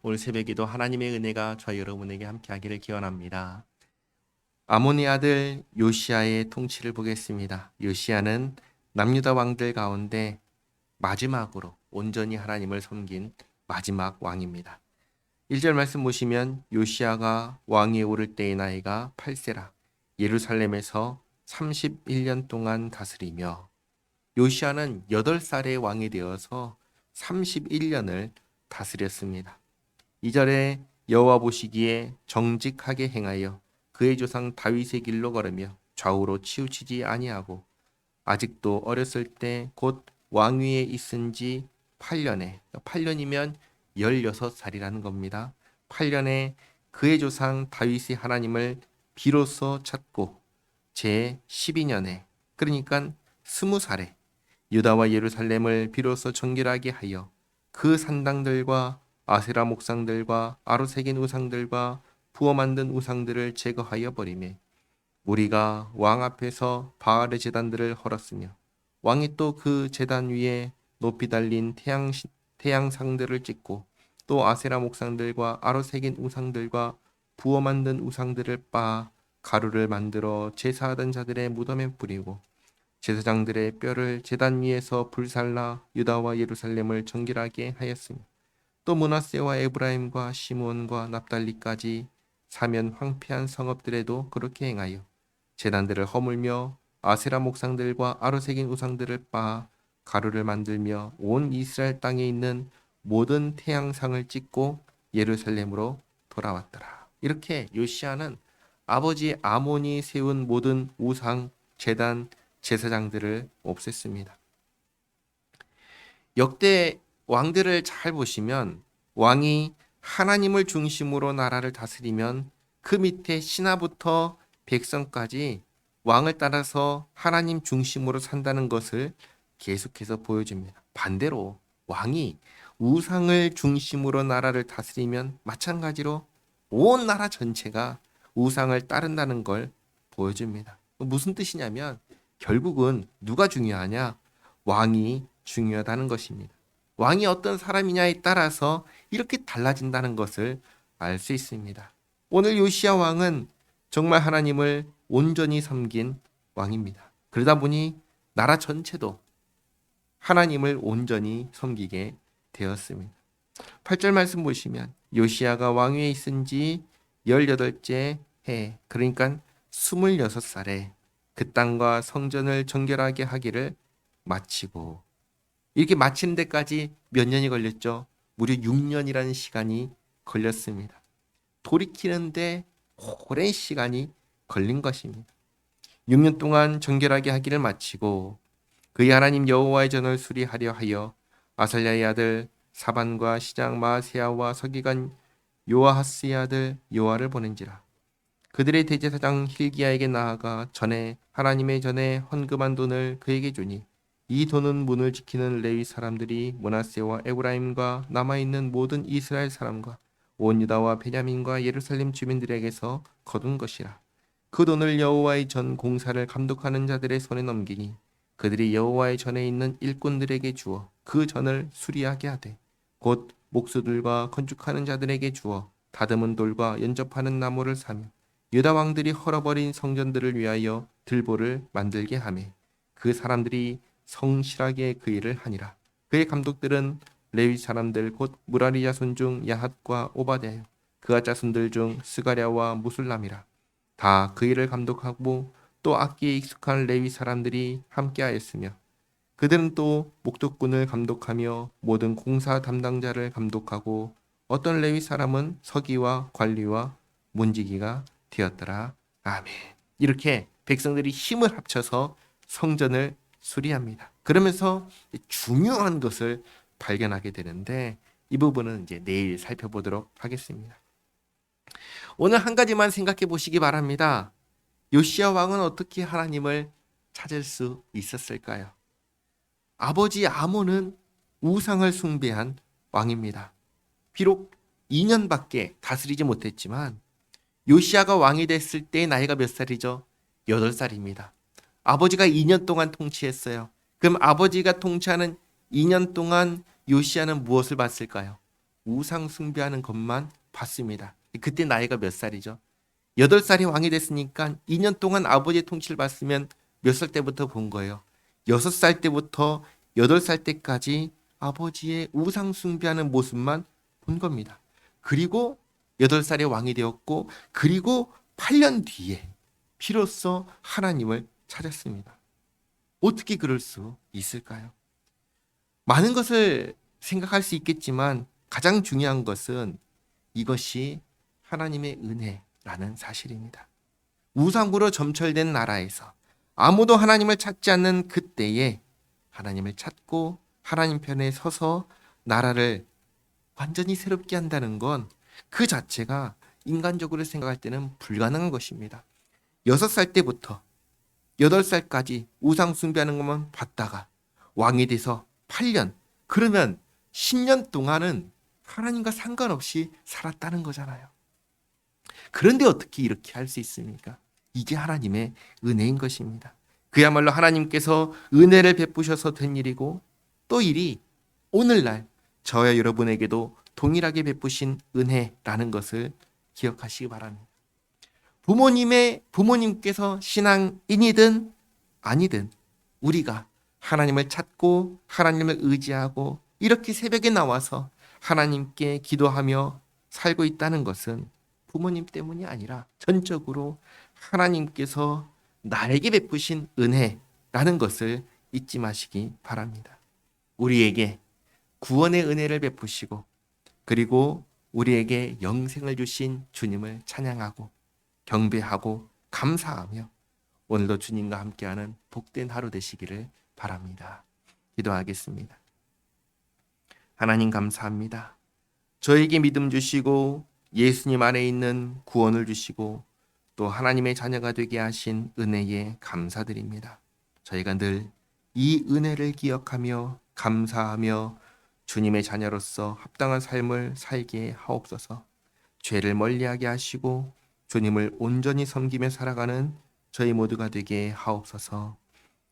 오늘 새벽에도 하나님의 은혜가 저와 여러분에게 함께하기를 기원합니다. 아몬의 아들 요시야의 통치를 보겠습니다. 요시야는 남유다 왕들 가운데 마지막으로 온전히 하나님을 섬긴 마지막 왕입니다. 1절 말씀 보시면 요시야가 왕위에 오를 때의 나이가 8세라 예루살렘에서 31년 동안 다스리며, 요시야는 8살에 왕이 되어서 31년을 다스렸습니다. 2절에 여호와 보시기에 정직하게 행하여 그의 조상 다윗의 길로 걸으며 좌우로 치우치지 아니하고 아직도 어렸을 때 곧 왕위에 있은 지 8년에, 8년이면 16살이라는 겁니다. 8년에 그의 조상 다윗이 하나님을 비로소 찾고 제 12년에, 그러니까 20살에 유다와 예루살렘을 비로소 정결하게 하여 그 산당들과 아세라 목상들과 아로 새긴 우상들과 부어 만든 우상들을 제거하여 버리매, 우리가 왕 앞에서 바알의 제단들을 헐었으며 왕이 또 그 제단 위에 높이 달린 태양상들을 찍고 또 아세라 목상들과 아로 새긴 우상들과 부어 만든 우상들을 빻아 가루를 만들어 제사하던 자들의 무덤에 뿌리고 제사장들의 뼈를 제단 위에서 불살라 유다와 예루살렘을 정결하게 하였으며, 또 므낫세와 에브라임과 시므온과 납달리까지 사면 황폐한 성읍들에도 그렇게 행하여 제단들을 허물며 아세라 목상들과 아로 새긴 우상들을 빻아 가루를 만들며 온 이스라엘 땅에 있는 모든 태양상을 찍고 예루살렘으로 돌아왔더라. 이렇게 요시야는 아버지 아몬이 세운 모든 우상, 제단, 제사장들을 없앴습니다. 역대 왕들을 잘 보시면 왕이 하나님을 중심으로 나라를 다스리면 그 밑에 신하부터 백성까지 왕을 따라서 하나님 중심으로 산다는 것을 계속해서 보여줍니다. 반대로 왕이 우상을 중심으로 나라를 다스리면 마찬가지로 온 나라 전체가 우상을 따른다는 걸 보여줍니다. 무슨 뜻이냐면 결국은 누가 중요하냐? 왕이 중요하다는 것입니다. 왕이 어떤 사람이냐에 따라서 이렇게 달라진다는 것을 알 수 있습니다. 오늘 요시야 왕은 정말 하나님을 온전히 섬긴 왕입니다. 그러다 보니 나라 전체도 하나님을 온전히 섬기게 되었습니다. 8절 말씀 보시면 요시야가 왕위에 있은 지 18째 해, 그러니까 26살에 그 땅과 성전을 정결하게 하기를 마치고, 이렇게 마치는 데까지 몇 년이 걸렸죠? 무려 6년이라는 시간이 걸렸습니다. 돌이키는데 오랜 시간이 걸린 것입니다. 6년 동안 정결하게 하기를 마치고 그의 하나님 여호와의 전을 수리하려 하여 아살랴의 아들 사반과 시장 마아세야와 서기관 요아하스의 아들 요아를 보낸지라. 그들의 대제사장 hil기야에게 나아가 전에 하나님의 전에 헌금한 돈을 그에게 주니, 이 돈은 문을 지키는 레위 사람들이 므낫세와 에브라임과 남아있는 모든 이스라엘 사람과 온 유다와 베냐민과 예루살렘 주민들에게서 거둔 것이라. 그 돈을 여호와의 전 공사를 감독하는 자들의 손에 넘기니 그들이 여호와의 전에 있는 일꾼들에게 주어 그 전을 수리하게 하되, 곧 목수들과 건축하는 자들에게 주어 다듬은 돌과 연접하는 나무를 사며 유다 왕들이 헐어버린 성전들을 위하여 들보를 만들게 하매 그 사람들이 성실하게 그 일을 하니라. 그의 감독들은 레위 사람들 곧 무라리 자손 중 야핫과 오바댜, 그가 자손들 중 스가랴와 무술람이라. 다 그 일을 감독하고 또 악기에 익숙한 레위 사람들이 함께하였으며, 그들은 또 목독꾼을 감독하며 모든 공사 담당자를 감독하고 어떤 레위 사람은 서기와 관리와 문지기가 되었더라. 아멘. 이렇게 백성들이 힘을 합쳐서 성전을 수리합니다. 그러면서 중요한 것을 발견하게 되는데, 이 부분은 이제 내일 살펴보도록 하겠습니다. 오늘 한 가지만 생각해 보시기 바랍니다. 요시야 왕은 어떻게 하나님을 찾을 수 있었을까요? 아버지 아몬은 우상을 숭배한 왕입니다. 비록 2년밖에 다스리지 못했지만 요시야가 왕이 됐을 때의 나이가 몇 살이죠? 8살입니다. 아버지가 2년 동안 통치했어요. 그럼 아버지가 통치하는 2년 동안 요시야는 무엇을 봤을까요? 우상 숭배하는 것만 봤습니다. 그때 나이가 몇 살이죠? 8살이 왕이 됐으니까 2년 동안 아버지의 통치를 받으면 몇 살 때부터 본 거예요? 6살 때부터 8살 때까지 아버지의 우상 숭배하는 모습만 본 겁니다. 그리고 8살에 왕이 되었고, 그리고 8년 뒤에 비로소 하나님을 찾았습니다. 어떻게 그럴 수 있을까요? 많은 것을 생각할 수 있겠지만 가장 중요한 것은 이것이 하나님의 은혜라는 사실입니다. 우상으로 점철된 나라에서 아무도 하나님을 찾지 않는 그때에 하나님을 찾고 하나님 편에 서서 나라를 완전히 새롭게 한다는 건 그 자체가 인간적으로 생각할 때는 불가능한 것입니다. 6살 때부터 8살까지 우상 숭배하는 것만 봤다가 왕이 돼서 8년, 그러면 10년 동안은 하나님과 상관없이 살았다는 거잖아요. 그런데 어떻게 이렇게 할 수 있습니까? 이게 하나님의 은혜인 것입니다. 그야말로 하나님께서 은혜를 베푸셔서 된 일이고, 또 일이 오늘날 저와 여러분에게도 동일하게 베푸신 은혜라는 것을 기억하시기 바랍니다. 부모님께서 신앙인이든 아니든 우리가 하나님을 찾고 하나님을 의지하고 이렇게 새벽에 나와서 하나님께 기도하며 살고 있다는 것은 부모님 때문이 아니라 전적으로 하나님께서 나에게 베푸신 은혜라는 것을 잊지 마시기 바랍니다. 우리에게 구원의 은혜를 베푸시고, 그리고 우리에게 영생을 주신 주님을 찬양하고 경배하고 감사하며 오늘도 주님과 함께하는 복된 하루 되시기를 바랍니다. 기도하겠습니다. 하나님 감사합니다. 저에게 믿음 주시고 예수님 안에 있는 구원을 주시고 또 하나님의 자녀가 되게 하신 은혜에 감사드립니다. 저희가 늘 이 은혜를 기억하며 감사하며 주님의 자녀로서 합당한 삶을 살게 하옵소서. 죄를 멀리하게 하시고 주님을 온전히 섬기며 살아가는 저희 모두가 되게 하옵소서.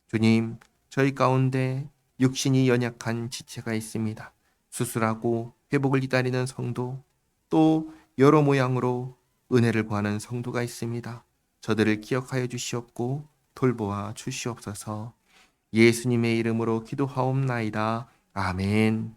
주님, 저희 가운데 육신이 연약한 지체가 있습니다. 수술하고 회복을 기다리는 성도, 또 여러 모양으로 은혜를 구하는 성도가 있습니다. 저들을 기억하여 주시옵고 돌보아 주시옵소서. 예수님의 이름으로 기도하옵나이다. 아멘.